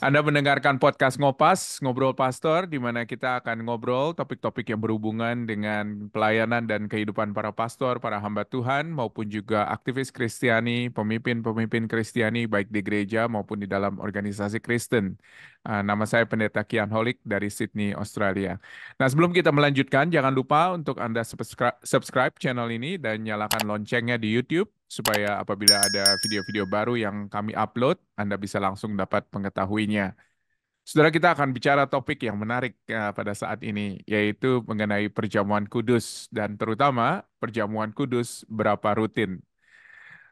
Anda mendengarkan podcast Ngopas, Ngobrol Pastor, di mana kita akan ngobrol topik-topik yang berhubungan dengan pelayanan dan kehidupan para pastor, para hamba Tuhan, maupun juga aktivis Kristiani, pemimpin-pemimpin Kristiani, baik di gereja maupun di dalam organisasi Kristen. Nama saya Pendeta Kian Holik dari Sydney, Australia. Nah, sebelum kita melanjutkan, jangan lupa untuk Anda subscribe channel ini dan nyalakan loncengnya di YouTube supaya apabila ada video-video baru yang kami upload, Anda bisa langsung dapat mengetahuinya. Saudara, kita akan bicara topik yang menarik pada saat ini, yaitu mengenai perjamuan kudus dan terutama perjamuan kudus berapa rutin.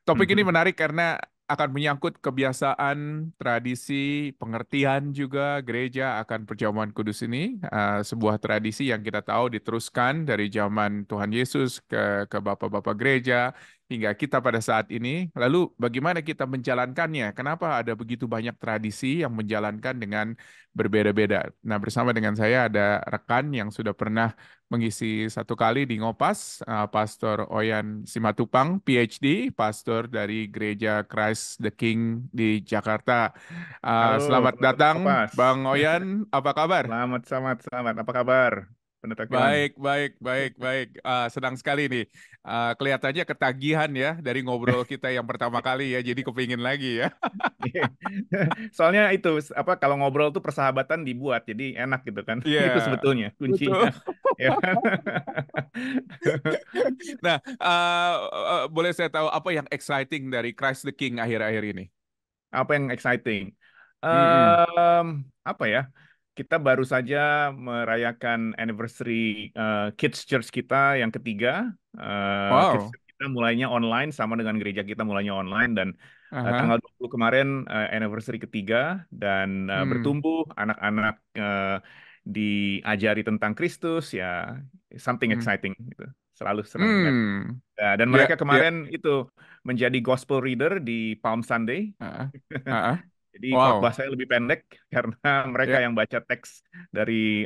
Topik ini Mhm. menarik karena akan menyangkut kebiasaan, tradisi, pengertian juga gereja akan perjamuan kudus ini. Sebuah tradisi yang kita tahu diteruskan dari zaman Tuhan Yesus ke bapak-bapak gereja hingga kita pada saat ini. Lalu bagaimana kita menjalankannya? Kenapa ada begitu banyak tradisi yang menjalankan dengan berbeda-beda? Nah, bersama dengan saya ada rekan yang sudah pernah mengisi satu kali di Ngopas, Pastor Oyan Simatupang, PhD, pastor dari Gereja Christ the King di Jakarta. Halo, Selamat teman-teman datang, Kompas. Bang Oyan. Apa kabar? Selamat, selamat, selamat. Apa kabar, Pendeta Kilan? Baik, baik, baik, baik. Senang sekali nih. Kelihatannya ketagihan ya dari ngobrol kita yang pertama kali ya, jadi kepingin lagi ya. Soalnya itu apa kalau ngobrol tuh persahabatan dibuat, jadi enak gitu kan? Iya, Itu sebetulnya kuncinya, betul. ya kan? Nah, boleh saya tahu apa yang exciting dari Christ the King akhir-akhir ini? Apa yang exciting? Mm-mm. Apa ya? Kita baru saja merayakan anniversary Kids Church kita yang ketiga. Kids Wow. Church kita mulainya online sama dengan gereja kita mulainya online dan Aha. tanggal 20 kemarin anniversary ketiga dan Hmm. bertumbuh anak-anak diajari tentang Kristus ya something Hmm. exciting gitu. Selalu senang lihat. Hmm. Dan Ya, mereka ya. kemarin itu menjadi gospel reader di Palm Sunday. Ah, ah. Jadi khotbah Wow. saya lebih pendek karena mereka Ya. yang baca teks dari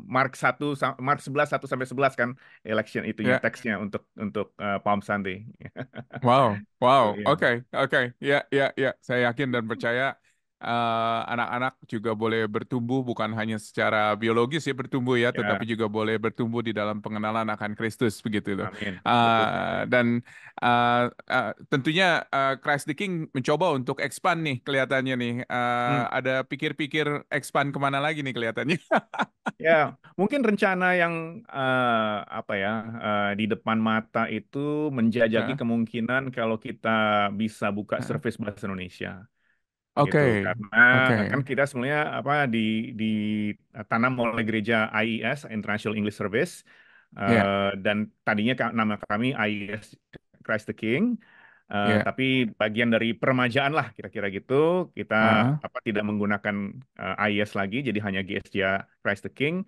Mark 1 Mark 11 1 sampai 11 kan election itunya Ya. teksnya untuk Palm Sunday. Wow. Itu Wow. ya. Oke. Oke. Ya, ya, ya. Saya yakin dan percaya anak-anak juga boleh bertumbuh bukan hanya secara biologis ya bertumbuh ya, tetapi Ya, juga boleh bertumbuh di dalam pengenalan akan Kristus begitu loh. amin. Betul sekali. Dan tentunya Christ the King mencoba untuk expand nih kelihatannya nih. Hmm. Ada pikir-pikir expand kemana lagi nih kelihatannya. Ya, mungkin rencana yang apa ya di depan mata itu menjajaki Heeh, kemungkinan kalau kita bisa buka heeh. service bahasa Indonesia. Gitu Oke, karena kan oke, kita sebenarnya apa di tanam oleh gereja IES International English Service ya, dan tadinya nama kami IES Christ the King. ya, Tapi bagian dari peremajaan lah kira-kira gitu kita heeh. apa tidak menggunakan IES lagi jadi hanya GSJ Christ the King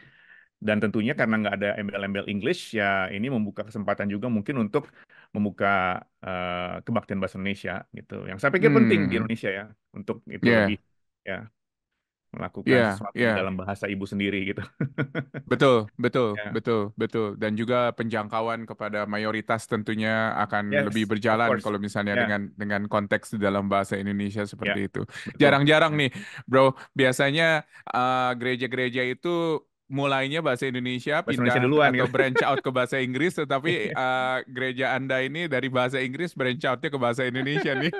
dan tentunya karena nggak ada embel-embel English ya ini membuka kesempatan juga mungkin untuk membuka kebaktian bahasa Indonesia gitu. Yang saya pikir penting di Hmm, Indonesia ya untuk itu lebih ya, ya melakukan ya, sesuatu di ya. dalam bahasa ibu sendiri gitu. Betul, betul, Ya. betul, betul. Dan juga penjangkauan kepada mayoritas tentunya akan lebih Yes, of berjalan course. kalau misalnya Ya, dengan konteks di dalam bahasa Indonesia seperti ya, itu. betul. Jarang-jarang Ya. nih, bro. Biasanya gereja-gereja itu mulainya bahasa Indonesia, Bahasa pindah Indonesia duluan atau gitu. branch out ke bahasa Inggris, tetapi Iya. gereja Anda ini dari bahasa Inggris branch outnya ke bahasa Indonesia nih.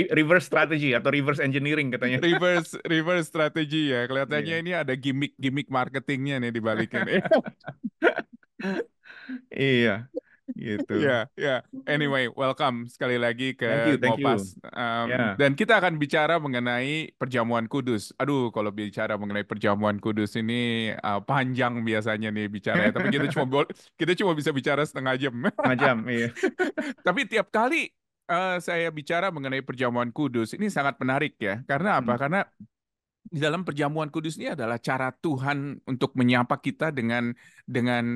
Reverse strategy atau reverse engineering katanya. Reverse strategi ya. Kelihatannya Iya. ini ada gimmick marketingnya nih di baliknya nih. Iya, gitu. Ya, ya. Anyway, welcome sekali lagi Thank you, ke thank you. Ngopas. Ya. Dan kita akan bicara mengenai perjamuan kudus. Aduh, kalau bicara mengenai perjamuan kudus ini panjang biasanya nih bicaranya. Tapi kita cuma bisa bicara setengah jam. Setengah jam, iya. Tapi tiap kali saya bicara mengenai perjamuan kudus ini sangat menarik ya. Karena apa? Hmm, Karena di dalam perjamuan kudus ini adalah cara Tuhan untuk menyapa kita dengan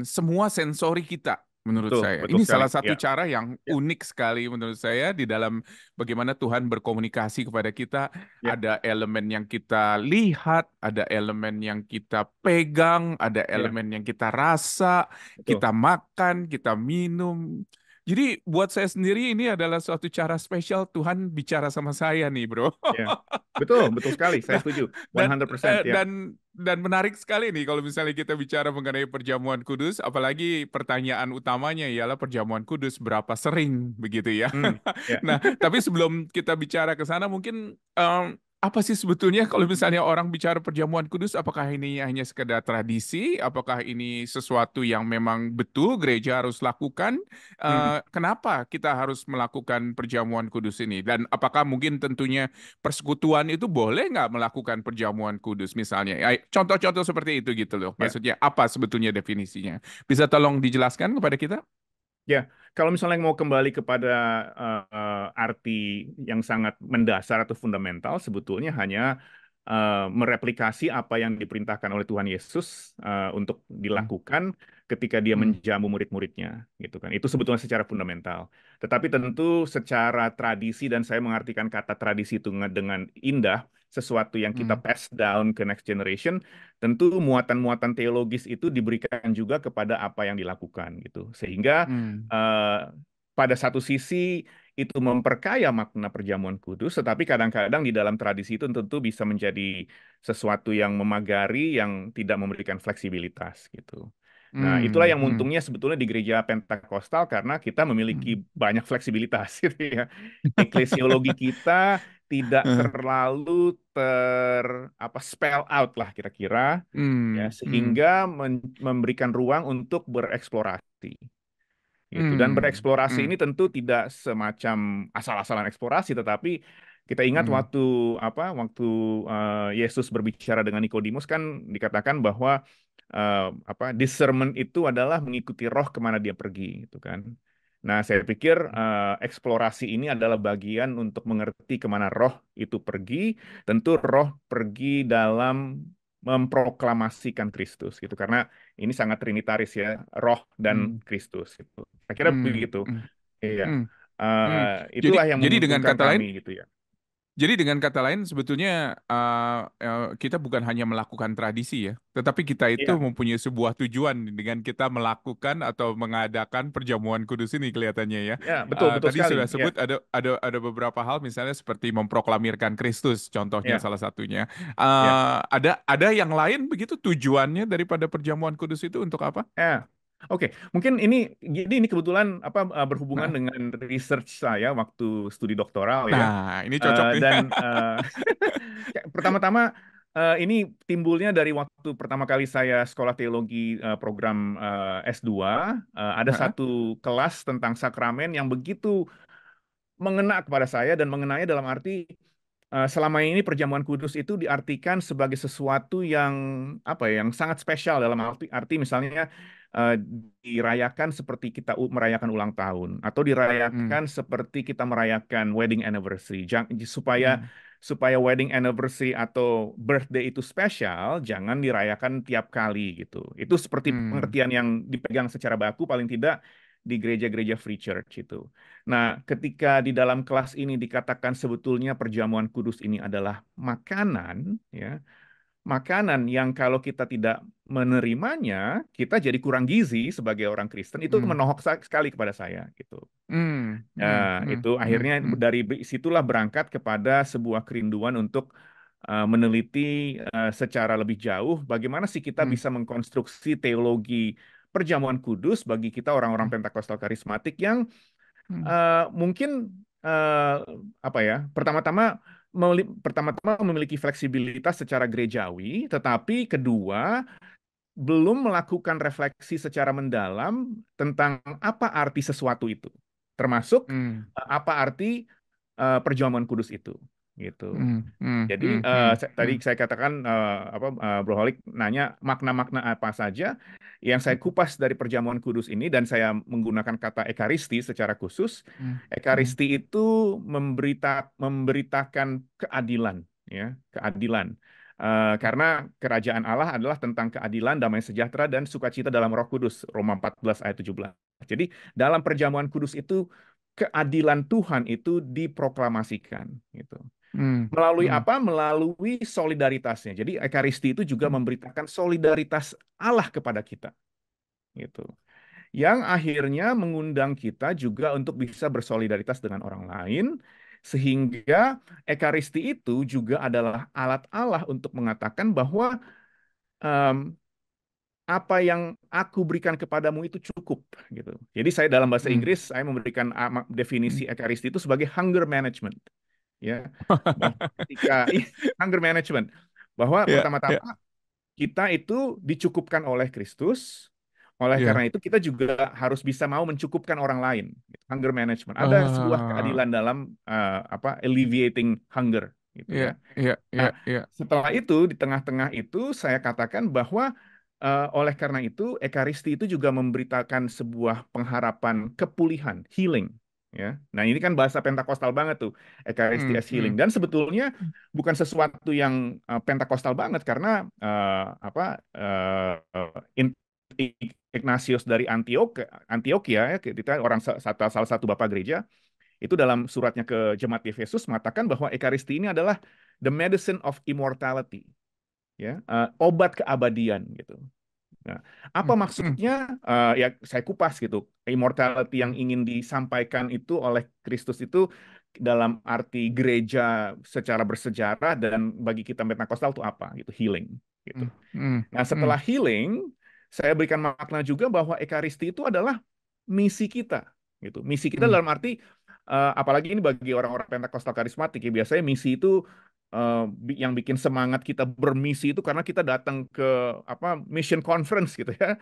semua sensori kita menurut betul, saya. betul Ini sekali. salah satu Ya, cara yang ya, unik sekali menurut saya di dalam bagaimana Tuhan berkomunikasi kepada kita. ya, Ada elemen yang kita lihat, ada elemen yang kita pegang, ada ya, elemen yang kita rasa, betul. kita makan, kita minum. Jadi buat saya sendiri ini adalah suatu cara spesial Tuhan bicara sama saya nih, bro. Ya, betul, betul sekali. Saya Nah, setuju. dan 100%, ya. dan menarik sekali nih kalau misalnya kita bicara mengenai perjamuan kudus, apalagi pertanyaan utamanya ialah perjamuan kudus berapa sering begitu ya. Ya. Nah, tapi sebelum kita bicara ke sana, mungkin apa sih sebetulnya kalau misalnya orang bicara perjamuan kudus, apakah ini hanya sekedar tradisi? Apakah ini sesuatu yang memang betul gereja harus lakukan? Hmm. Kenapa kita harus melakukan perjamuan kudus ini? Dan apakah mungkin tentunya persekutuan itu boleh nggak melakukan perjamuan kudus misalnya? Ya, contoh-contoh seperti itu gitu loh. Ya. Maksudnya apa sebetulnya definisinya? Bisa tolong dijelaskan kepada kita? Ya, kalau misalnya mau kembali kepada arti yang sangat mendasar atau fundamental, sebetulnya hanya mereplikasi apa yang diperintahkan oleh Tuhan Yesus untuk Hmm, dilakukan ketika dia hmm, menjamu murid-muridnya, gitu kan. Itu sebetulnya secara fundamental. Tetapi tentu secara tradisi, dan saya mengartikan kata tradisi itu dengan indah, sesuatu yang kita hmm, pass down ke next generation, tentu muatan-muatan teologis itu diberikan juga kepada apa yang dilakukan gitu. Sehingga hmm, eh, pada satu sisi itu memperkaya makna perjamuan kudus, tetapi kadang-kadang di dalam tradisi itu tentu bisa menjadi sesuatu yang memagari, yang tidak memberikan fleksibilitas gitu. Nah, itulah hmm, yang hmm, untungnya sebetulnya di gereja Pentakosta karena kita memiliki hmm, banyak fleksibilitas gitu ya. Eklesiologi kita tidak terlalu ter apa spell out lah kira-kira, ya, hmm, hmm, sehingga memberikan ruang untuk bereksplorasi gitu. Dan hmm, bereksplorasi hmm, ini tentu tidak semacam asal-asalan eksplorasi, tetapi kita ingat hmm, waktu Yesus berbicara dengan Nikodemus kan dikatakan bahwa discernment itu adalah mengikuti roh kemana dia pergi, gitu kan. Nah, saya pikir eksplorasi ini adalah bagian untuk mengerti kemana roh itu pergi. Tentu roh pergi dalam memproklamasikan Kristus, gitu. Karena ini sangat trinitaris ya, roh dan hmm, Kristus gitu. Saya kira hmm, begitu. hmm, Iya. hmm, hmm. Jadi, Itulah yang jadi dengan menguntungkan kata lain, kami gitu ya. Jadi dengan kata lain sebetulnya kita bukan hanya melakukan tradisi ya, tetapi kita itu Iya, mempunyai sebuah tujuan dengan kita melakukan atau mengadakan perjamuan kudus ini kelihatannya ya. ya betul betul Tadi sekali. sudah Ya, sebut ada beberapa hal misalnya seperti memproklamirkan Kristus contohnya ya, salah satunya. ya. Ada yang lain begitu tujuannya daripada perjamuan kudus itu untuk apa? Eh, oke. Mungkin ini kebetulan berhubungan Nah, dengan research saya waktu studi doktoral ya. nah, ini cocok nih. Dan pertama-tama ini timbulnya dari waktu pertama kali saya sekolah teologi program S2. Ada Hah? satu kelas tentang sakramen yang begitu mengena kepada saya, dan mengenanya dalam arti selama ini perjamuan kudus itu diartikan sebagai sesuatu yang apa ya, yang sangat spesial dalam arti misalnya eh, dirayakan seperti kita merayakan ulang tahun, atau Hmm, dirayakan seperti kita merayakan wedding anniversary. Supaya hmm, supaya wedding anniversary atau birthday itu spesial, jangan dirayakan tiap kali gitu. Itu seperti hmm, pengertian yang dipegang secara baku paling tidak di gereja-gereja free church itu. Nah, ketika di dalam kelas ini dikatakan sebetulnya perjamuan kudus ini adalah makanan, ya, makanan yang kalau kita tidak menerimanya, kita jadi kurang gizi sebagai orang Kristen, itu hmm, menohok sekali kepada saya, gitu. hmm, hmm, Nah, hmm, itu hmm, akhirnya hmm, dari situlah berangkat kepada sebuah kerinduan untuk meneliti secara lebih jauh bagaimana sih kita hmm, bisa mengkonstruksi teologi perjamuan kudus bagi kita orang-orang hmm, Pentakosta karismatik yang hmm. mungkin eh, apa ya, pertama-tama memiliki fleksibilitas secara gerejawi, tetapi kedua belum melakukan refleksi secara mendalam tentang apa arti sesuatu itu, termasuk Hmm, apa arti perjamuan kudus itu, gitu. hmm, hmm, Jadi hmm, hmm, tadi hmm, saya katakan Bro Holik nanya makna-makna apa saja yang saya kupas dari perjamuan kudus ini, dan saya menggunakan kata ekaristi secara khusus. hmm, hmm, Ekaristi itu memberitakan keadilan, ya, keadilan. Karena kerajaan Allah adalah tentang keadilan, damai sejahtera, dan sukacita dalam Roh Kudus. Roma 14 ayat 17. Jadi dalam perjamuan kudus itu keadilan Tuhan itu diproklamasikan, gitu. hmm, Melalui hmm, apa? Melalui solidaritasnya. Jadi Ekaristi itu juga hmm, memberitakan solidaritas Allah kepada kita, gitu. yang akhirnya mengundang kita juga untuk bisa bersolidaritas dengan orang lain, sehingga Ekaristi itu juga adalah alat Allah untuk mengatakan bahwa em, apa yang aku berikan kepadamu itu cukup gitu. Jadi saya dalam bahasa Hmm. Inggris saya memberikan definisi Hmm. Ekaristi itu sebagai hunger management, ya. Bahwa ketika hunger management, bahwa Ya, ya, pertama-tama kita itu dicukupkan oleh Kristus. Oleh karena ya. itu kita juga harus bisa mau mencukupkan orang lain. Hunger management. Ada sebuah Ah, keadilan dalam alleviating hunger gitu ya. ya, ya, Nah, ya, ya. setelah itu di tengah-tengah itu saya katakan bahwa oleh karena itu Ekaristi itu juga memberitakan sebuah pengharapan kepulihan, healing. Ya, nah ini kan bahasa Pentakostal banget tuh, Ekaristi Hmm, as healing. hmm, Dan sebetulnya bukan sesuatu yang Pentakostal banget karena apa Ignatius dari Antioquia, ya, kita orang salah satu bapak gereja, itu dalam suratnya ke jemaat di Efesus mengatakan bahwa Ekaristi ini adalah the medicine of immortality, ya, obat keabadian gitu. Nah, apa hmm, hmm, maksudnya? Ya saya kupas gitu. Immortality yang hmm, ingin disampaikan itu oleh Kristus itu dalam arti gereja secara bersejarah, dan bagi kita Pentakosta itu apa gitu, healing gitu. hmm, hmm, Nah, hmm, setelah healing, saya berikan makna juga bahwa Ekaristi itu adalah misi kita, gitu. Misi kita hmm. dalam arti, apalagi ini bagi orang-orang Pentakosta karismatik ya, biasanya misi itu yang bikin semangat kita bermisi itu karena kita datang ke mission conference gitu ya,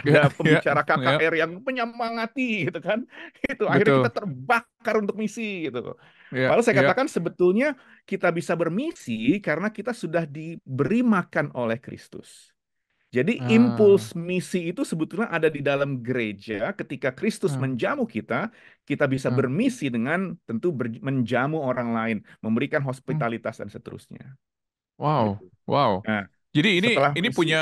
Ya, ada ya, pembicara ya. KKR yang menyemangati gitu kan, itu akhirnya kita Betul. terbakar untuk misi gitu. Ya, Padahal saya ya. katakan sebetulnya kita bisa bermisi karena kita sudah diberi makan oleh Kristus. Jadi Ah, impuls misi itu sebetulnya ada di dalam gereja. Ketika Kristus ah, menjamu kita, kita bisa ah. bermisi dengan tentu menjamu orang lain, memberikan Hmm. hospitalitas dan seterusnya. Wow, Gitu. wow. Nah, Jadi ini setelah ini misi, punya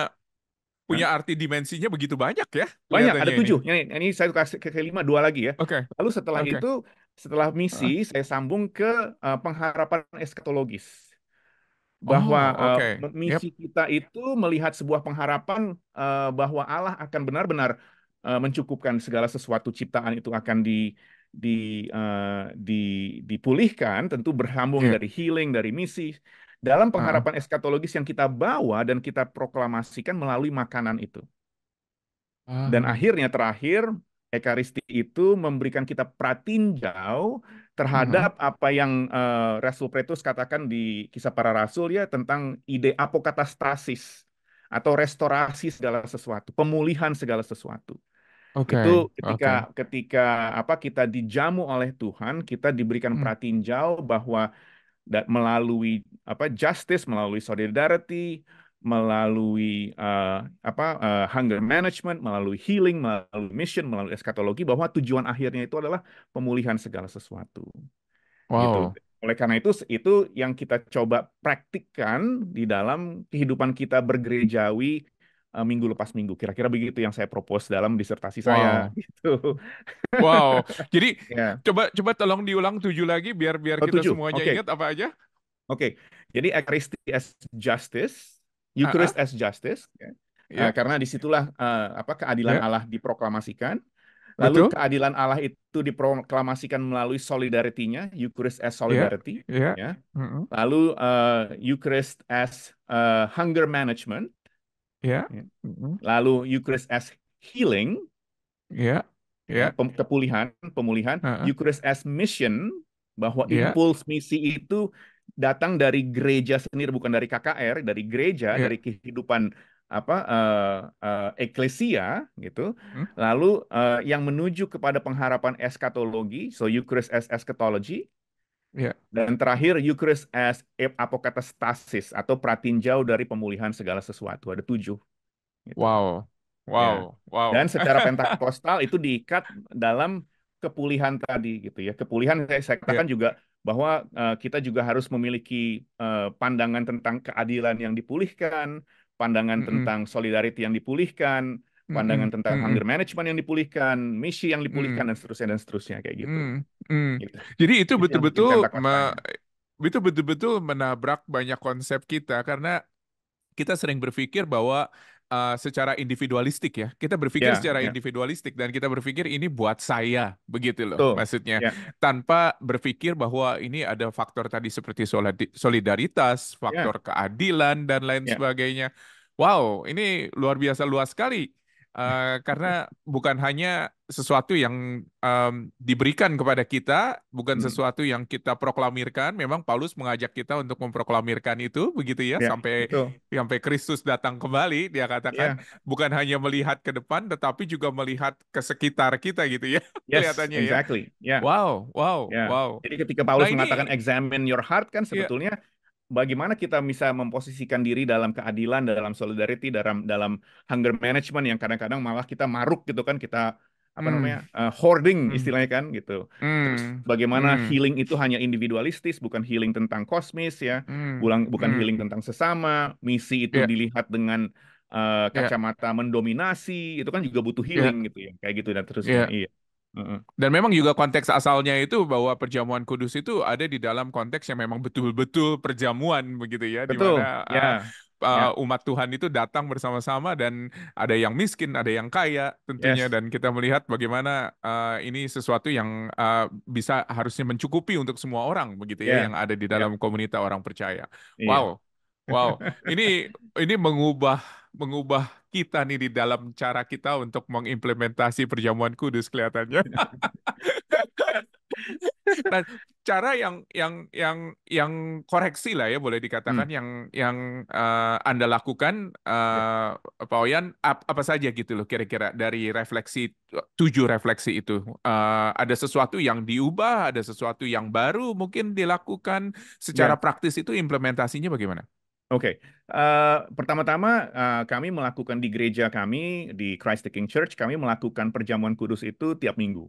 punya Hah? arti dimensinya begitu banyak ya Banyak, kelihatannya ada ini. 7. Ini saya kasih ke kelima, dua lagi ya. Oke, Lalu setelah oke. itu, setelah misi, Ah. saya sambung ke pengharapan eskatologis, bahwa Oh, oke. misi Yep. kita itu melihat sebuah pengharapan bahwa Allah akan benar-benar mencukupkan segala sesuatu ciptaan itu akan di, di dipulihkan, tentu bersambung Ya. dari healing, dari misi dalam Ah, pengharapan eskatologis yang kita bawa dan kita proklamasikan melalui makanan itu. Dan ah. akhirnya terakhir, Ekaristi itu memberikan kita pratinjau Mhm. terhadap apa yang Rasul Petrus katakan di Kisah Para Rasul ya, tentang ide apokatastasis atau restorasi segala sesuatu, pemulihan segala sesuatu. Oke, Itu oke. ketika ketika kita dijamu oleh Tuhan, kita diberikan Hmm. pratinjau bahwa melalui justice, melalui solidarity, melalui hunger management, melalui healing, melalui mission, melalui eskatologi, bahwa tujuan akhirnya itu adalah pemulihan segala sesuatu gitu. Wow. Oleh karena itu yang kita coba praktikkan di dalam kehidupan kita bergerejawi minggu lepas minggu. Kira-kira begitu yang saya propose dalam disertasi saya Wow. gitu. Wow. Jadi Ya. coba coba tolong diulang 7 lagi biar biar Oh, kita 7. semuanya Oke. ingat apa aja. Oke, jadi Eucharisty as justice, Ah, Eucharist ah. as justice, ya. Ya, Karena disitulah keadilan ya. Allah diproklamasikan. Lalu Betul. keadilan Allah itu diproklamasikan melalui solidarity-nya, Eucharist as Ya, solidarity, ya. ya. Mhm. Lalu Eucharist as hunger management, Ya. ya. Mhm. Lalu Eucharist as healing, Ya. ya, Ya. kepulihan, pemulihan, Ah, ah. Eucharist as mission, bahwa Ya. impuls misi itu datang dari gereja sendiri, bukan dari KKR, dari gereja, Ya. dari kehidupan eklesia gitu. Hmm. Lalu yang menuju kepada pengharapan eskatologi, so Eucharist as eschatology, Ya. dan terakhir Eucharist as apokatastasis atau pratinjau dari pemulihan segala sesuatu. Ada 7 gitu. Wow. Ya. Wow. Dan Wow. secara pentakostal itu diikat dalam kepulihan tadi gitu ya. Kepulihan saya Ya. katakan juga bahwa kita juga harus memiliki pandangan tentang keadilan yang dipulihkan, pandangan Mm-mm. tentang solidarity yang dipulihkan, pandangan Mm-mm. tentang hunger Mm-mm. management yang dipulihkan, misi yang dipulihkan Mm. dan seterusnya kayak gitu. Mm. Mm. Gitu. Jadi itu Itu yang bikin betul-betul pentakostalnya. itu betul-betul menabrak banyak konsep kita karena kita sering berpikir bahwa secara individualistik ya. Kita berpikir Ya, secara ya, individualistik dan kita berpikir ini buat saya, begitu loh betul. maksudnya. Ya, Tanpa berpikir bahwa ini ada faktor tadi seperti solidaritas, ya, faktor keadilan dan lain ya. sebagainya. Wow, ini luar biasa luas sekali. Karena bukan hanya sesuatu yang diberikan kepada kita, bukan Hmm. sesuatu yang kita proklamirkan. Memang Paulus mengajak kita untuk memproklamirkan itu, begitu ya, Ya, sampai betul. sampai Kristus datang kembali. Dia katakan Ya, bukan hanya melihat ke depan, tetapi juga melihat ke sekitar kita, gitu ya, yes, kelihatannya ya. exactly. Ya, Wow, wow, ya. wow. Jadi ketika Nah Paulus mengatakan ini, examine your heart kan ya, sebetulnya bagaimana kita bisa memposisikan diri dalam keadilan, dalam solidarity, dalam hunger management yang kadang-kadang malah kita maruk gitu kan, kita apa hmm, namanya hoarding hmm, istilahnya kan gitu. Terus hmm, bagaimana hmm, healing itu hanya individualistis, bukan healing tentang kosmis ya, hmm, bukan hmm, healing tentang sesama, misi itu ya, dilihat dengan ya, kacamata mendominasi, itu kan juga butuh ya, healing gitu ya, kayak gitu dan terusnya. ya. Iya. Heeh. Dan memang juga konteks asalnya itu bahwa perjamuan kudus itu ada di dalam konteks yang memang betul-betul perjamuan begitu ya, di Betul, mana ya, ya, umat Tuhan itu datang bersama-sama dan ada yang miskin, ada yang kaya tentunya, yes, dan kita melihat bagaimana ini sesuatu yang bisa harusnya mencukupi untuk semua orang begitu ya yang ya, ada di ya, dalam komunitas orang percaya. iya. Wow, wow, ini mengubah mengubah kita nih di dalam cara kita untuk mengimplementasi perjamuan kudus kelihatannya. Nah, cara yang koreksi lah ya boleh Hmm, dikatakan yang Anda lakukan, ya. Pak Oyan, apa saja gitu loh kira-kira dari refleksi 7 refleksi itu. Ada sesuatu yang diubah, ada sesuatu yang baru mungkin dilakukan secara Ya, praktis, itu implementasinya bagaimana? oke. Pertama-tama kami melakukan di gereja kami di Christ the King Church, kami melakukan perjamuan kudus itu tiap minggu,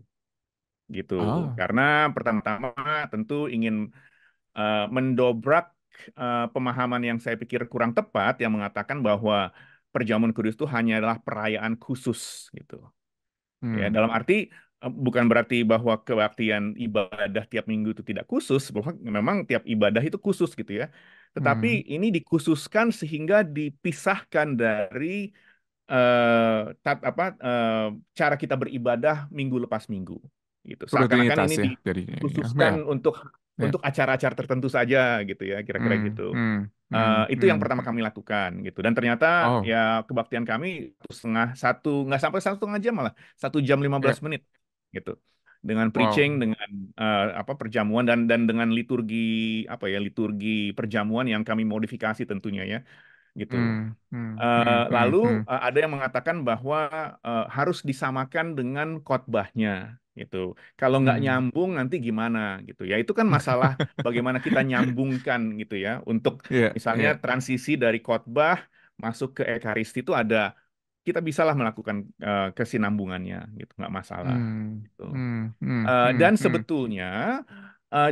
gitu. Oh, Karena pertama-tama tentu ingin mendobrak pemahaman yang saya pikir kurang tepat yang mengatakan bahwa perjamuan kudus itu hanyalah perayaan khusus, gitu. Ya, hmm, dalam arti bukan berarti bahwa kebaktian ibadah tiap minggu itu tidak khusus, bahwa memang tiap ibadah itu khusus gitu ya. Tetapi hmm. ini dikhususkan sehingga dipisahkan dari cara kita beribadah minggu lepas minggu gitu. Seakan-akan Rutinitas ini ya dari ini ya. dikhususkan Ya, untuk ya. acara-acara tertentu saja gitu ya, kira-kira Hmm, gitu. hmm, hmm, Itu yang hmm. pertama kami lakukan gitu. Dan ternyata Oh, ya kebaktian kami satu nggak sampai 1,5 jam, malah 1 jam 15 ya, menit gitu. Dengan wow. preaching, dengan perjamuan dan dengan liturgi liturgi perjamuan yang kami modifikasi tentunya ya gitu. Hmm, hmm, hmm, hmm, Lalu hmm. ada yang mengatakan bahwa harus disamakan dengan khotbahnya gitu. Kalau nggak Hmm. nyambung nanti gimana gitu ya. Itu kan masalah bagaimana kita nyambungkan gitu ya. Untuk Iya, misalnya iya. transisi dari khotbah masuk ke ekaristi itu ada, kita bisalah melakukan kesinambungannya gitu, nggak masalah Hmm, gitu. hmm, hmm, hmm, Dan hmm. sebetulnya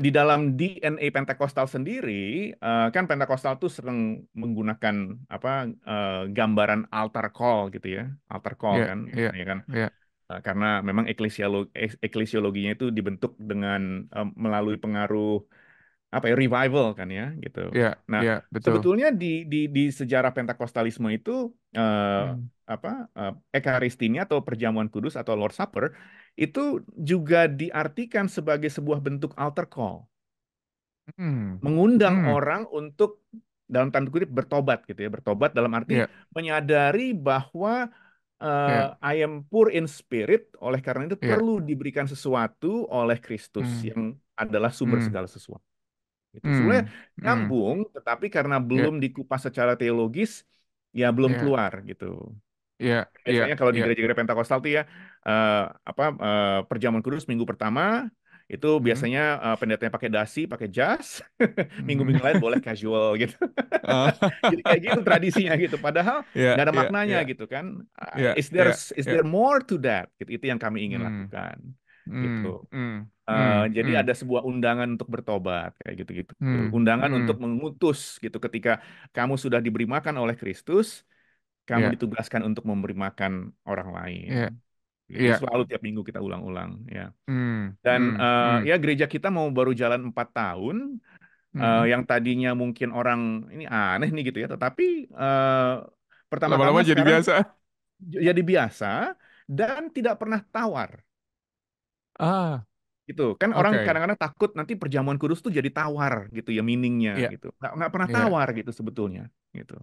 di dalam DNA Pentakosta sendiri, kan Pentakosta tuh sering menggunakan apa gambaran altar call gitu ya, altar call Iya, kan, iya, ya kan. iya, Karena memang eklesiologinya itu dibentuk dengan melalui pengaruh revival kan ya gitu. iya, Nah, iya, betul. sebetulnya di sejarah Pentakostalisme itu eh, Hmm, apa Ekaristinya atau perjamuan kudus atau Lord's Supper itu juga diartikan sebagai sebuah bentuk altar call, hmm, mengundang hmm. orang untuk dalam tanda kutip bertobat gitu ya, bertobat dalam arti Iya, menyadari bahwa iya, I am poor in spirit, oleh karena itu iya. perlu diberikan sesuatu oleh Kristus Hmm, yang adalah sumber hmm, segala sesuatu. Gitu. Sebenarnya hmm, hmm. nyambung, tetapi karena Iya, belum dikupas secara teologis, ya belum iya, keluar gitu. iya, iya, Biasanya kalau di iya. gereja-gereja Pentakostal tuh ya, eh, perjamuan kudus minggu pertama itu Hmm, biasanya pendetanya pakai dasi, pakai jas, hmm. minggu-minggu lain boleh casual gitu. Ah, Jadi kayak gitu tradisinya gitu. Padahal iya, nggak ada iya, maknanya iya, gitu kan. iya, iya, Is iya. there more to that? Gitu. Itu yang kami ingin Hmm, lakukan gitu. hmm, hmm, hmm, Jadi hmm, ada sebuah undangan untuk bertobat kayak gitu-gitu. hmm, Undangan untuk hmm. mengutus gitu ketika kamu sudah diberi makan oleh Kristus, kamu Iya, ditugaskan untuk memberi makan orang lain. iya, Itu iya. selalu tiap minggu kita ulang-ulang ya. Hmm, Dan hmm, hmm, ya gereja kita mau baru jalan 4 tahun, hmm, yang tadinya mungkin orang ini aneh nih gitu ya, tetapi Pertama-tama Lama-lama jadi sekarang biasa. jadi biasa dan tidak pernah tawar. Ah, Gitu kan, orang oke. kadang-kadang takut nanti perjamuan kudus tuh jadi tawar gitu ya, meaningnya Iya, gitu, nggak pernah iya. tawar gitu sebetulnya gitu.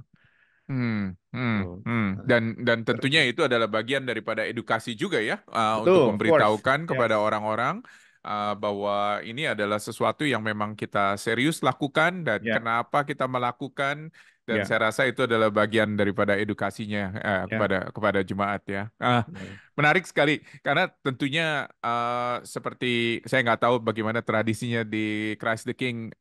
Tuh. Dan tentunya itu adalah bagian daripada edukasi juga ya, untuk Betul, of course. memberitahukan kepada Yes. orang-orang bahwa ini adalah sesuatu yang memang kita serius lakukan dan Ya, kenapa kita melakukan, dan ya, saya rasa itu adalah bagian daripada edukasinya ya. kepada jemaat ya. Ya. Menarik sekali karena tentunya seperti saya nggak tahu bagaimana tradisinya di Christ the King,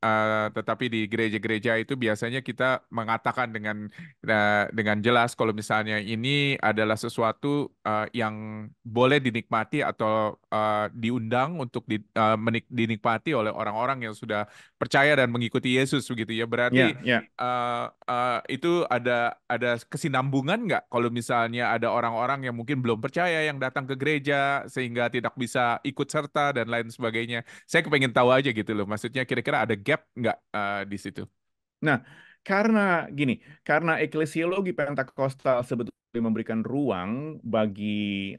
tetapi di gereja-gereja itu biasanya kita mengatakan dengan jelas kalau misalnya ini adalah sesuatu yang boleh dinikmati atau diundang untuk dinikmati oleh orang-orang yang sudah percaya dan mengikuti Yesus begitu ya. Berarti Ya, ya. itu ada kesinambungan nggak kalau misalnya ada orang-orang yang mungkin belum percaya yang datang ke gereja sehingga tidak bisa ikut serta dan lain sebagainya. Saya kepengen tahu aja gitu loh. Maksudnya kira-kira ada gap nggak di situ? Nah, karena gini, karena eklesiologi Pentakosta sebetulnya memberikan ruang bagi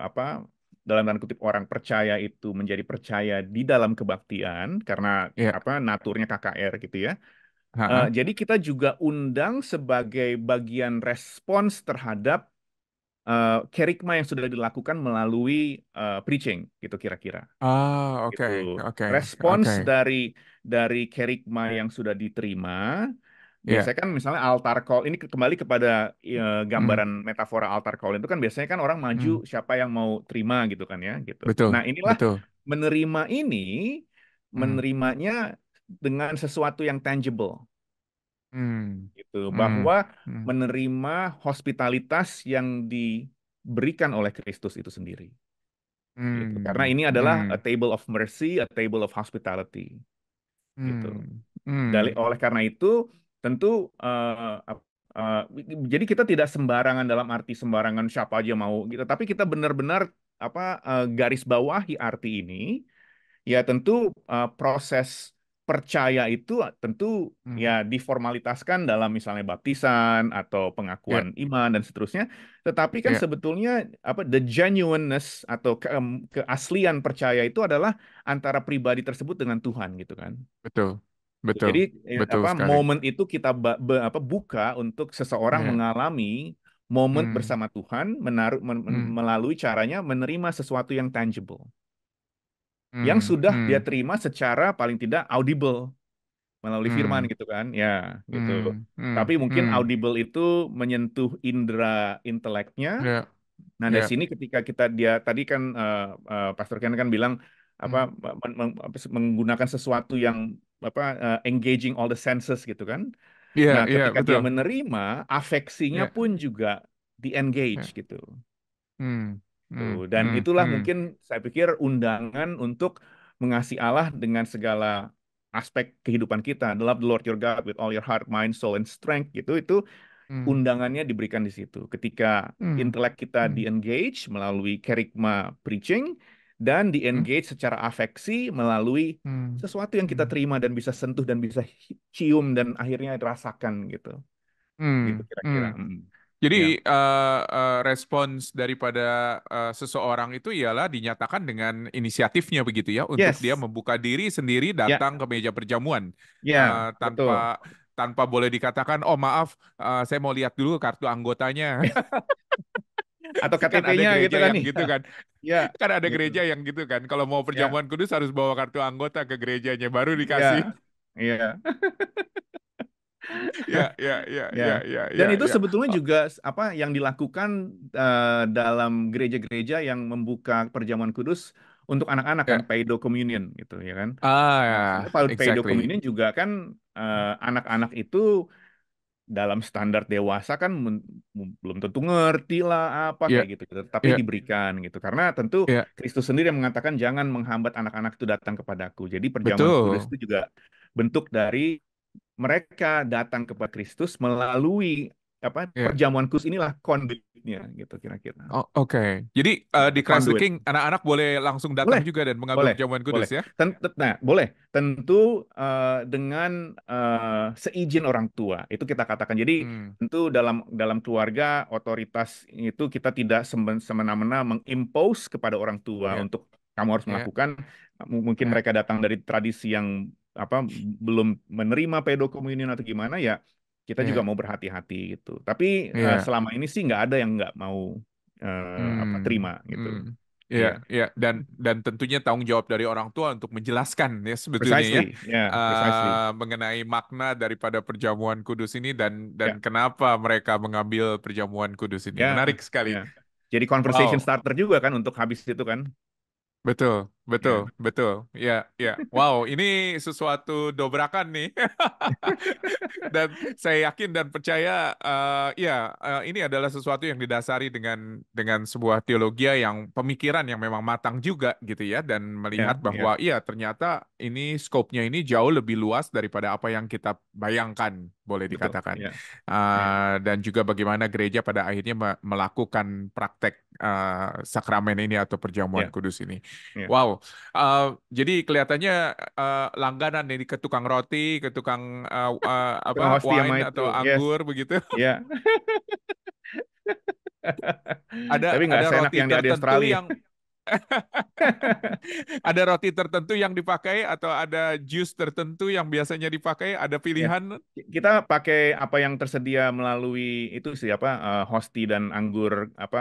apa, dalam tanda kutip, orang percaya itu menjadi percaya di dalam kebaktian karena Ya, apa, naturnya KKR gitu ya. ha-ha. Jadi kita juga undang sebagai bagian respons terhadap kerikma yang sudah dilakukan melalui preaching gitu kira-kira. Oke, Gitu. oke, Respons oke. dari kerikma yang sudah diterima, Ya, biasanya kan misalnya altar call, ini kembali kepada hmm, gambaran metafora altar call itu kan biasanya kan orang maju hmm. siapa yang mau terima gitu kan ya gitu. Betul, Nah, inilah betul. menerima ini, Hmm, menerimanya dengan sesuatu yang tangible hmm, gitu, hmm, bahwa hmm, menerima hospitalitas yang diberikan oleh Kristus itu sendiri gitu. Karena hmm, ini adalah a hmm, table of mercy, a table of hospitality gitu. hmm, hmm. Oleh karena itu, tentu uh, jadi kita tidak sembarangan dalam arti sembarangan siapa aja mau gitu, tapi kita benar-benar apa, garis bawahi arti ini. Ya tentu proses percaya itu tentu ya Hmm. diformalitaskan dalam misalnya baptisan atau pengakuan Ya, iman dan seterusnya. Tetapi kan ya, sebetulnya apa, the genuineness atau keaslian percaya itu adalah antara pribadi tersebut dengan Tuhan gitu kan. betul, betul, Jadi betul apa, sekali. momen itu kita apa, buka untuk seseorang Ya, mengalami momen hmm, bersama Tuhan hmm, melalui caranya menerima sesuatu yang tangible yang hmm, sudah dia hmm, terima secara paling tidak audible melalui firman hmm, gitu kan ya gitu. hmm, Tapi hmm, mungkin hmm. audible itu menyentuh indera inteleknya. Ya, Nah, dari ya, sini ketika kita, dia tadi kan Pastor Ken kan bilang apa, hmm. menggunakan sesuatu yang apa, engaging all the senses gitu kan. Iya, Nah, iya, ketika dia betul. menerima, afeksinya Ya, pun juga di-engage ya. gitu. Hmm, Tuh. hmm, Dan hmm, itulah hmm, mungkin saya pikir undangan untuk mengasihi Allah dengan segala aspek kehidupan kita. Love the Lord your God with all your heart, mind, soul, and strength gitu. Itu hmm, undangannya diberikan di situ. Ketika hmm, intelek kita hmm, di-engage melalui kerigma preaching dan hmm, di-engage secara afeksi melalui hmm, sesuatu yang kita hmm, terima dan bisa sentuh dan bisa cium dan akhirnya rasakan gitu. Gitu hmm, hmm. kira-kira. Jadi Ya. respons daripada seseorang itu ialah dinyatakan dengan inisiatifnya begitu ya, untuk dia Yes. membuka diri sendiri Ya, datang ke meja perjamuan. ya, Tanpa betul. tanpa boleh dikatakan, oh maaf, saya mau lihat dulu kartu anggotanya. Atau Kan ada KTP-nya gitu gereja kan yang nih. gitu kan. Ya, Kan ada gitu. gereja yang gitu kan. Kalau mau Ya, perjamuan kudus harus bawa kartu anggota ke gerejanya baru dikasih. ya, ya, Ya, ya, ya, ya. ya, ya, Dan ya, itu ya. sebetulnya Oh, juga apa yang dilakukan dalam gereja-gereja yang membuka perjamuan kudus untuk anak-anak kan, ya. paido communion gitu ya kan. Nah, Ah, sebenarnya paido exactly. communion juga kan anak-anak itu dalam standar dewasa kan belum tentu ngerti lah apa kayak Ya, gitu, gitu. Tapi ya, diberikan gitu. Karena tentu ya. Kristus sendiri yang mengatakan jangan menghambat anak-anak itu datang kepadaku. Jadi perjamuan kudus Betul. itu juga bentuk dari mereka datang kepada Kristus melalui apa, Ya, perjamuan kudus inilah conduit conduitnya gitu kira-kira. Oh, oke. Jadi Ya, di Christ the conduit. King anak-anak boleh langsung datang Boleh, juga dan mengambil boleh, perjamuan boleh. kudus ya? Nah, boleh. Tentu dengan seizin orang tua. Itu kita katakan. Jadi Hmm, tentu dalam dalam keluarga otoritas itu kita tidak semena-mena mengimpose kepada orang tua ya, untuk kamu harus ya, melakukan. Mungkin ya, mereka datang dari tradisi yang apa belum menerima pedo communion atau gimana ya. Kita juga ya, mau berhati-hati gitu. Tapi ya. selama ini sih nggak ada yang nggak mau Hmm, terima gitu. hmm. Ya, Iya. ya, dan tentunya tanggung jawab dari orang tua untuk menjelaskan ya sebetulnya ya Precisely, yeah, precisely. mengenai makna daripada perjamuan kudus ini dan Ya, kenapa mereka mengambil perjamuan kudus ini. ya, Menarik sekali. ya. Jadi conversation Wow. starter juga kan untuk habis itu kan. Betul, betul, Ya, betul. Ya, ya. Wow, ini sesuatu dobrakan nih. Dan saya yakin dan percaya, ya, ini adalah sesuatu yang didasari dengan sebuah teologi yang pemikiran yang memang matang juga gitu ya, dan melihat ya, bahwa ya. iya ternyata ini skopnya ini jauh lebih luas daripada apa yang kita bayangkan, boleh Betul. dikatakan. Ya, ya, Dan juga bagaimana gereja pada akhirnya melakukan praktek sakramen ini atau perjamuan ya, kudus ini. ya. Wow, jadi kelihatannya langganan nih ke tukang roti, ke tukang apa Tukang hosti wine sama itu. atau Yes. anggur begitu. Ya. Ada Tapi nggak ada seenak roti yang di tertentu Australia. yang ada roti tertentu yang dipakai atau ada jus tertentu yang biasanya dipakai, ada Ya. pilihan. Kita pakai apa yang tersedia melalui itu sih apa hosti dan anggur apa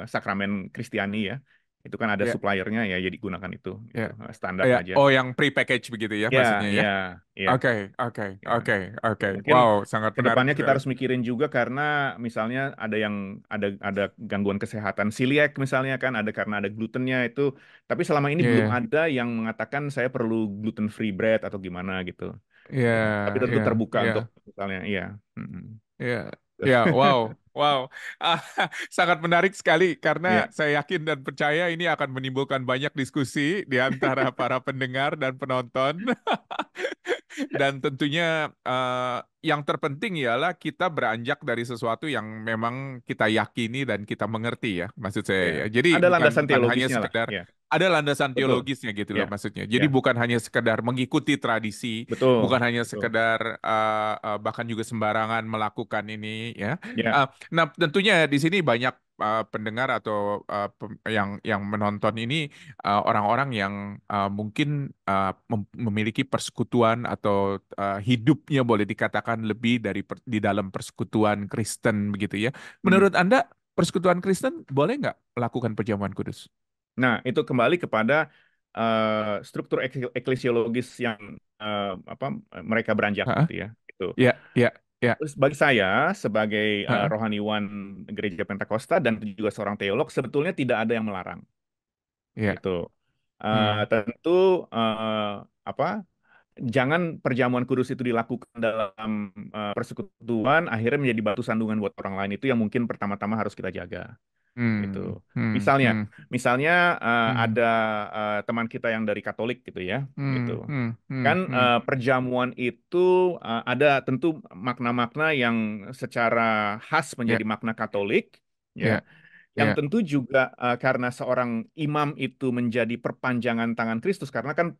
sakramen Kristiani ya. Itu kan ada Ya, suppliernya ya, jadi gunakan itu ya. standar Ya, aja. oh yang pre-package begitu ya Ya, maksudnya ya. ya, Oke, ya. oke, Ya. oke, oke. Mungkin Wow, sangat ke menarik depannya kita sekali. harus mikirin juga karena misalnya ada yang ada gangguan kesehatan celiac misalnya kan ada karena ada glutennya itu. Tapi selama ini belum Iya, ada yang mengatakan saya perlu gluten free bread atau gimana gitu. iya, Ya, tapi tentu iya, terbuka iya. untuk misalnya iya. Mm-mm. Ya, ya, wow, wow. Ah, sangat menarik sekali karena Iya, saya yakin dan percaya ini akan menimbulkan banyak diskusi di antara para pendengar dan penonton. Dan tentunya yang terpenting ialah kita beranjak dari sesuatu yang memang kita yakini dan kita mengerti ya, maksud iya. saya ya. Jadi Ada bukan landasan bukan hanya teologisnya lah. sekedar Iya, ada landasan betul. teologisnya gitu Iya, loh maksudnya. iya, Jadi bukan hanya sekedar mengikuti tradisi, bukan betul, hanya betul. sekedar bahkan juga sembarangan melakukan ini ya. Iya, Nah, tentunya di sini banyak pendengar atau yang menonton ini orang-orang yang mungkin memiliki persekutuan atau hidupnya boleh dikatakan lebih dari di dalam persekutuan Kristen begitu ya. hmm. Menurut Anda persekutuan Kristen boleh nggak melakukan perjamuan kudus? Nah, itu kembali kepada struktur eklesiologis yang apa mereka beranjak Hah? gitu ya. Itu. Ya, ya, ya. Terus bagi saya sebagai Hah? rohaniwan Gereja Pentakosta dan juga seorang teolog sebetulnya tidak ada yang melarang Ya. gitu. Hmm. Tentu apa jangan perjamuan kudus itu dilakukan dalam persekutuan akhirnya menjadi batu sandungan buat orang lain itu yang mungkin pertama-tama harus kita jaga gitu. Hmm. Hmm. Misalnya, Hmm. misalnya Hmm. ada teman kita yang dari Katolik gitu ya, gitu. Hmm. Hmm. Hmm. Kan Hmm. perjamuan itu ada tentu makna-makna yang secara khas Ya, menjadi makna Katolik, ya. ya, Yang ya, tentu juga karena seorang imam itu menjadi perpanjangan tangan Kristus, karena kan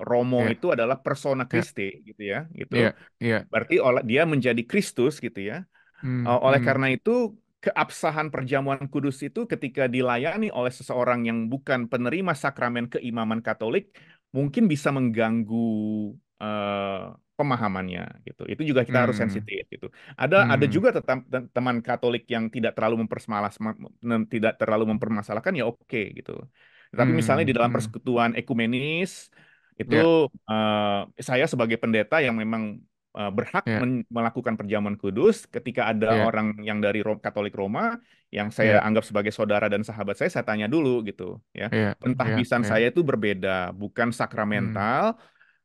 Romo ya, itu adalah persona ya, Christi, gitu ya, gitu. ya, ya. Berarti dia menjadi Kristus, gitu ya. Hmm. Oleh Hmm. karena itu, keabsahan perjamuan kudus itu ketika dilayani oleh seseorang yang bukan penerima sakramen keimaman Katolik, mungkin bisa mengganggu eh, pemahamannya gitu. Itu juga kita harus Hmm. sensitif gitu. Ada Hmm. juga teman Katolik yang tidak terlalu mempermasalahkan ya oke gitu. Tetapi misalnya Hmm. di dalam Hmm. persekutuan ekumenis itu Ya, saya sebagai pendeta yang memang berhak ya, melakukan perjamuan kudus ketika ada ya, orang yang dari Katolik Roma yang saya ya, anggap sebagai saudara dan sahabat saya tanya dulu gitu ya. ya, ya, Pentahbisan ya. saya itu berbeda, bukan Hmm. sakramental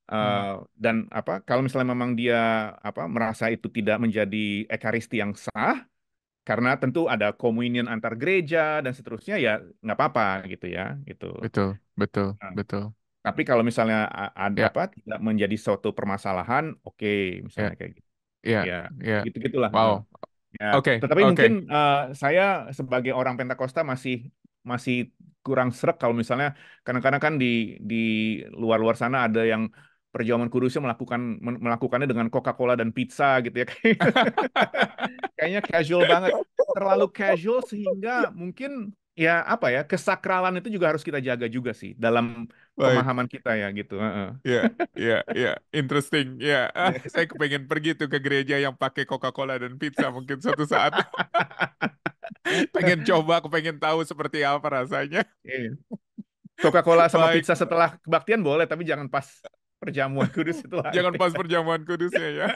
Hmm. dan apa kalau misalnya memang dia apa merasa itu tidak menjadi ekaristi yang sah karena tentu ada komunion antar gereja dan seterusnya ya nggak apa-apa gitu ya gitu. Betul, betul, Nah, betul. tapi kalau misalnya Ya, apa tidak menjadi suatu permasalahan, oke ya, misalnya kayak gitu. ya, Ya, ya. gitu-gitulah. Wow, Ya, Oke, tetapi oke. mungkin saya sebagai orang Pentakosta masih masih kurang srek kalau misalnya kadang-kadang kan di luar-luar sana ada yang perjamuan kudusnya melakukannya dengan Coca-Cola dan pizza gitu ya. Kayaknya casual banget. Terlalu casual sehingga mungkin ya apa ya, kesakralan itu juga harus kita jaga juga sih dalam Baik. pemahaman kita ya gitu. Heeh. Ya, ya, ya, interesting. Ya, Ya. saya kepengen pergi tuh ke gereja yang pakai Coca-Cola dan pizza mungkin suatu saat. Pengen coba, aku pengen tahu seperti apa rasanya. Iya. Coca-Cola sama Baik, pizza setelah kebaktian boleh, tapi jangan pas perjamuan kudus itu lain. jangan pas perjamuan kudusnya ya. Ya.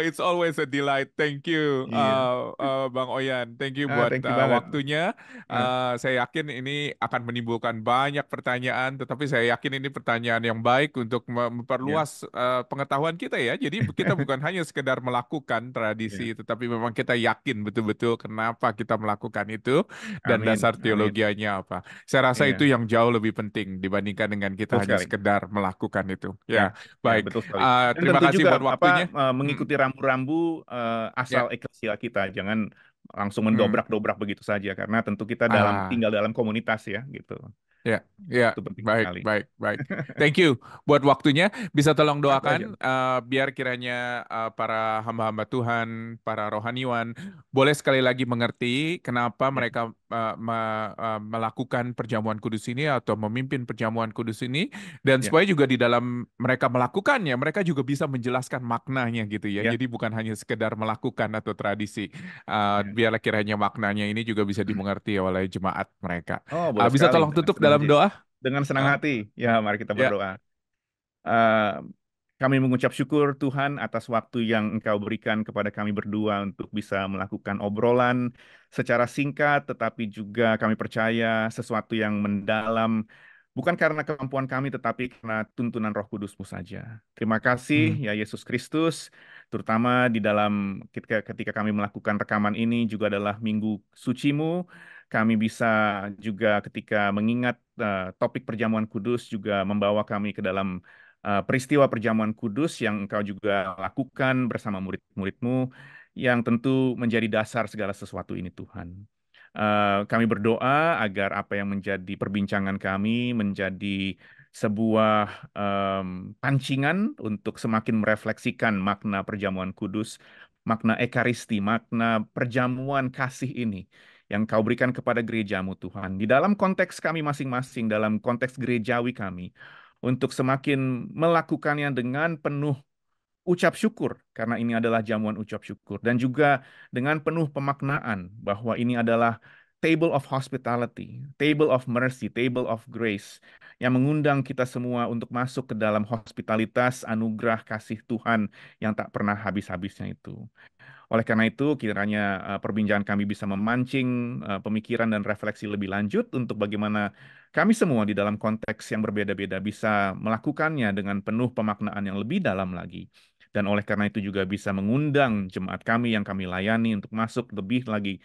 It's always a delight. Thank you, Iya. Bang Oyan. Thank you buat Thank you banget. waktunya. Ya, Saya yakin ini akan menimbulkan banyak pertanyaan, tetapi saya yakin ini pertanyaan yang baik untuk ya, memperluas pengetahuan kita ya. Jadi kita bukan hanya sekedar melakukan ya. tradisi, tetapi memang kita yakin betul-betul kenapa kita melakukan itu dan Amin, dasar amin. teologianya apa. Saya rasa itu Iya, yang jauh lebih penting dibandingkan dengan kita betul hanya sekali. sekedar melakukan itu. Ya, Ya, ya, baik. betul sekali. Dan Terima tentu kasih juga buat apa waktunya. Hmm, mengikuti rambu-rambu asal ya, eklesia kita, jangan langsung hmm. mendobrak-dobrak begitu saja, karena tentu kita Ah, tinggal dalam komunitas ya, gitu. ya, ya, Itu penting baik, sekali. baik, baik. Thank you buat waktunya. Bisa tolong My doakan pleasure. biar kiranya para hamba-hamba Tuhan, para rohaniwan, boleh sekali lagi mengerti kenapa Ya, mereka melakukan perjamuan kudus ini atau memimpin perjamuan kudus ini, dan ya, supaya juga di dalam mereka melakukannya, mereka juga bisa menjelaskan maknanya gitu ya. ya, Jadi bukan hanya sekedar melakukan atau tradisi. ya. Biarlah kiranya maknanya ini juga bisa dimengerti oleh jemaat mereka. Oh, boleh Bisa sekali. tolong Dengan tutup senang dalam hati. doa? Dengan senang Ah, hati. Ya, mari kita ya, berdoa. Eh, Kami mengucap syukur Tuhan atas waktu yang Engkau berikan kepada kami berdua untuk bisa melakukan obrolan secara singkat, tetapi juga kami percaya sesuatu yang mendalam, bukan karena kemampuan kami, tetapi karena tuntunan Roh Kudus-Mu saja. Terima kasih hmm, ya Yesus Kristus, terutama di dalam ketika kami melakukan rekaman ini juga adalah minggu suci-Mu. Kami bisa juga ketika mengingat topik perjamuan kudus juga membawa kami ke dalam peristiwa perjamuan kudus yang engkau juga lakukan bersama murid-muridmu yang tentu menjadi dasar segala sesuatu ini Tuhan. Kami berdoa agar apa yang menjadi perbincangan kami menjadi sebuah pancingan untuk semakin merefleksikan makna perjamuan kudus, makna ekaristi, makna perjamuan kasih ini yang kau berikan kepada gerejamu Tuhan. Di dalam konteks kami masing-masing, dalam konteks gerejawi kami, untuk semakin melakukannya dengan penuh ucap syukur, karena ini adalah jamuan ucap syukur, dan juga dengan penuh pemaknaan bahwa ini adalah table of hospitality, table of mercy, table of grace, yang mengundang kita semua untuk masuk ke dalam hospitalitas anugerah kasih Tuhan yang tak pernah habis-habisnya itu. Oleh karena itu, kiranya perbincangan kami bisa memancing pemikiran dan refleksi lebih lanjut untuk bagaimana kami semua di dalam konteks yang berbeda-beda bisa melakukannya dengan penuh pemaknaan yang lebih dalam lagi. Dan oleh karena itu juga bisa mengundang jemaat kami yang kami layani untuk masuk lebih lagi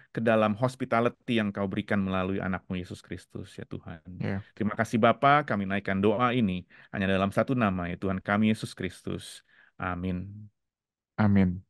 ke dalam hospitality yang kau berikan melalui anakmu Yesus Kristus, ya Tuhan. ya, Terima kasih Bapa, kami naikkan doa ini hanya dalam satu nama, ya Tuhan kami Yesus Kristus. Amin. amin.